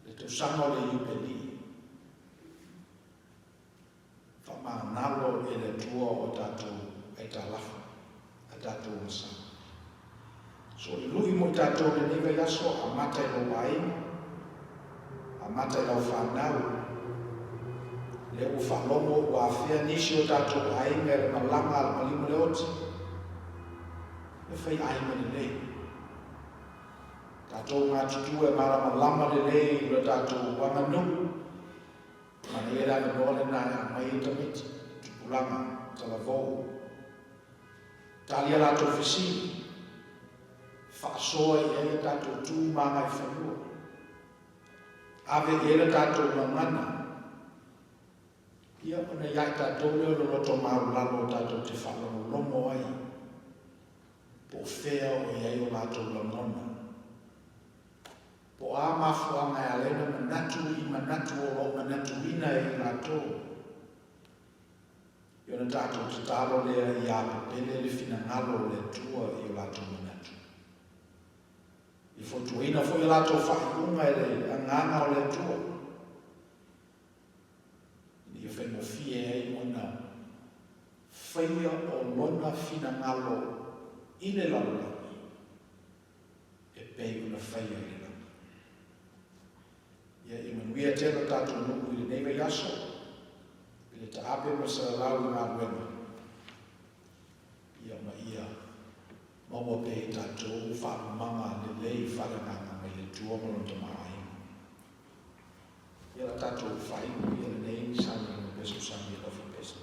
Le tausanga o le iupeli. Whama ngalo e le tua o tatu ai talafu, a tatu o nsala. So I lui mo tātou le niwa yaso a matai lo wainga, a matai lo whanau. Le u whalomo o a whia nisi o tātou wainga e malanga al malimu le oti. Le whai ainga le lei. Tātou ngā tutu e marama lama le lei I lo tātou wanganu. Mana e rana nōle nā a mai e tamiti, tupulanga, talavou. Talia rātou whisini. Whaasoa I ea tātou tū māngai whanua. Ave ea tātou mangana. Ia ona iai tātou leo lo roto maru lalo tātou te whanau lomo ai. Po whea o iai o tātou langona. Po a mafua ngai alena manatu I manatu o lo manatu ina I tātou. Iona tātou te tālo lea I a pepele le fina ngalo le tua I o tātou manatu. I fotuina fo I lato whaiunga e le anganga o le tua. Ni e whenua fie ei ona whaia o lona fina ngalo I le lalolaki. E pei una whaia I le lana. Ia I manuia tera tātou nuku I le neiva yaso. I le taape ma sa lau I ngā ruema. Ia ma ia. Maua pe tātou whamanga le lei wharanganga mai le tua malonta mai. Ia la tātou whaingu ia le nei sani no peso sani o fi peso.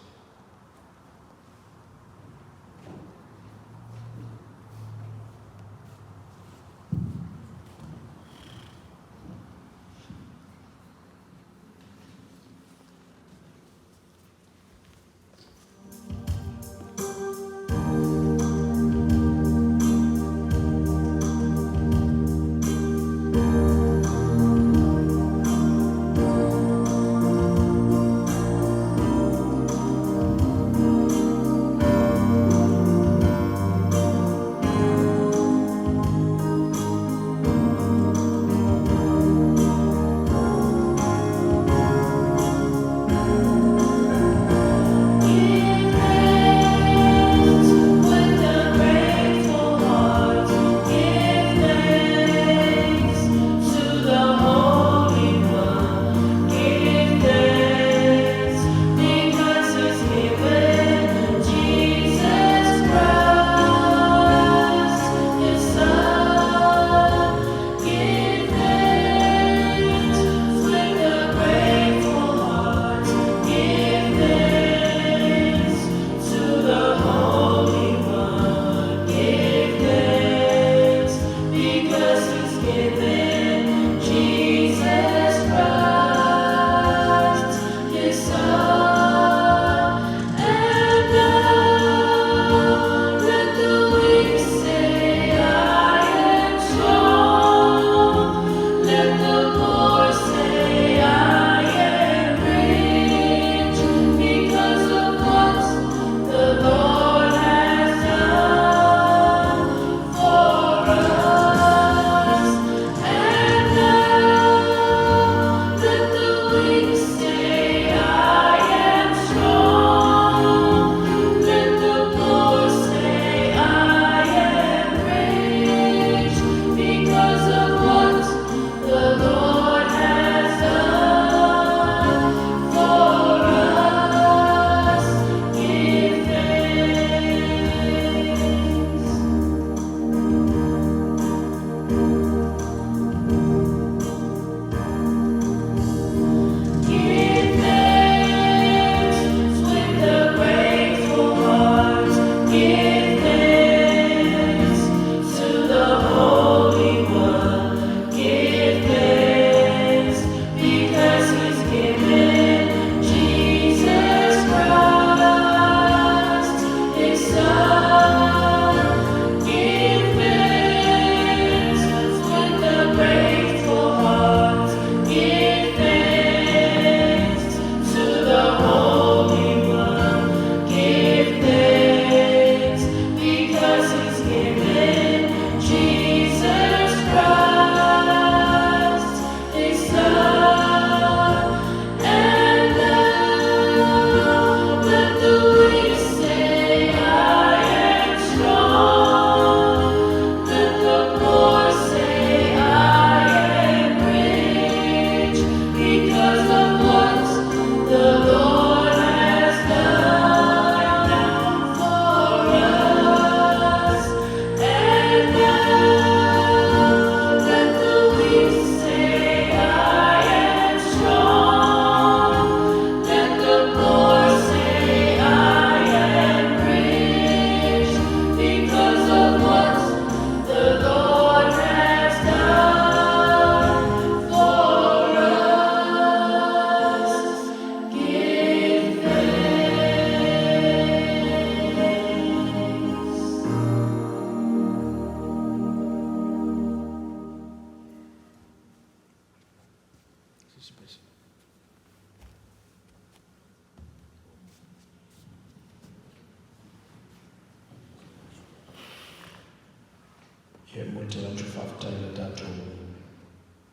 te atu whaftai le tātou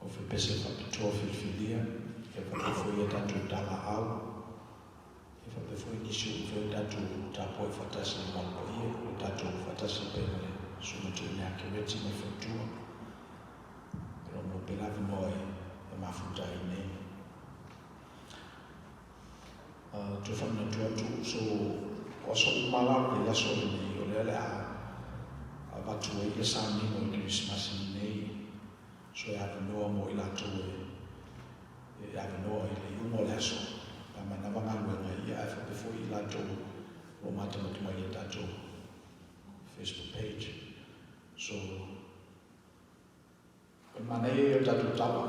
o whipese whapitoa whiwhilia, e whapewhoi e tātou tala au, e whapewhoi nisu whoi tātou tāpoi whatasi le malpo ia, le tātou whatasi pēna le sumatu mea ke reti me whatua, pero no pelavi moe e mafutai nei. Tu whamna tuatu, so oso umala le laso nei, o le a watu e ia sāni mo i Christmas nei, so e awanoa mo i lato e awanoa i le umo le aso, pa mana wangaluenga ia e whapefo i lato o matamatu mai e tato Facebook page. So, o mana e o tato tawa,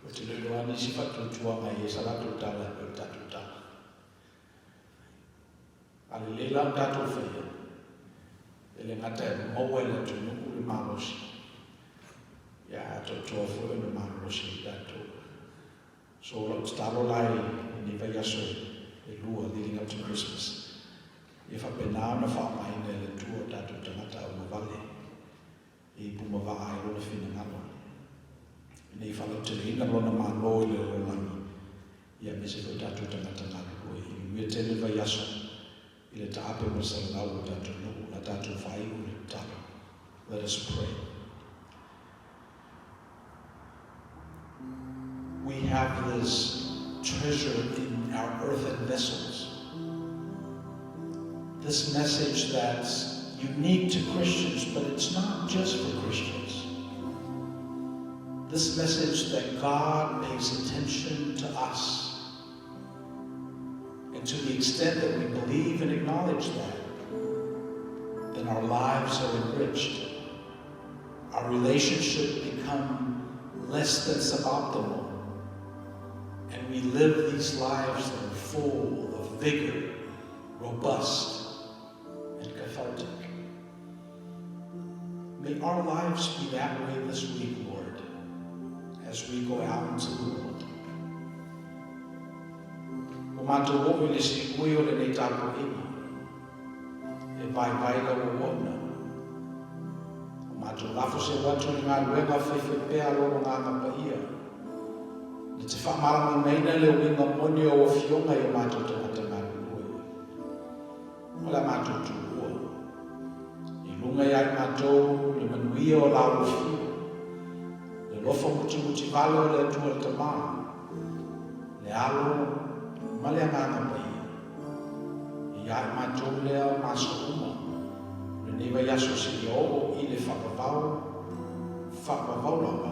o te lelo ani si whatu tuanga i e sa lato tawa e o tato tawa. Ale le lau tato whaia, ele ngata e maua e latu nuku le marosi. Ia ato toa fue le marosi i tato. So lo talo lai ni vai aso e lua leading up to Christmas. Ia whapena na whamaina e le tua tato tangata o na vale. I puma waa e lona whina ngalo. Nei whalotele ina lona mano i le rolangi. Ia mese ko tato tangata ngalo. I mea tele vai aso. I le taape masalau o tato nuku. Let us pray. We have this treasure in our earthen vessels. This message that's unique to Christians, but it's not just for Christians. This message that God pays attention to us. And to the extent that we believe and acknowledge that, then our lives are enriched. Our relationship become less than suboptimal. And we live these lives that are full of vigor, robust, and cathartic. May our lives be that way this week, Lord, as we go out into the world. O mātou o le si ui o le nei tāko ina. E vai la o ona. O mātou lafo se watu ni ngā luenga whewhi pēa loro ngā ngapa ia. Ni te whamarama Maina le winga moni o fionga i o mātou tangata ngā luenga. O la mātou tūua. I lunga iai mātou le manuia o lau fio. Le lofa muti vale o le atua le tamā. Le alo male ngā ngapa ia. Iai mātou lea maso uma. Le newa yaso si o i le whakavau lawa.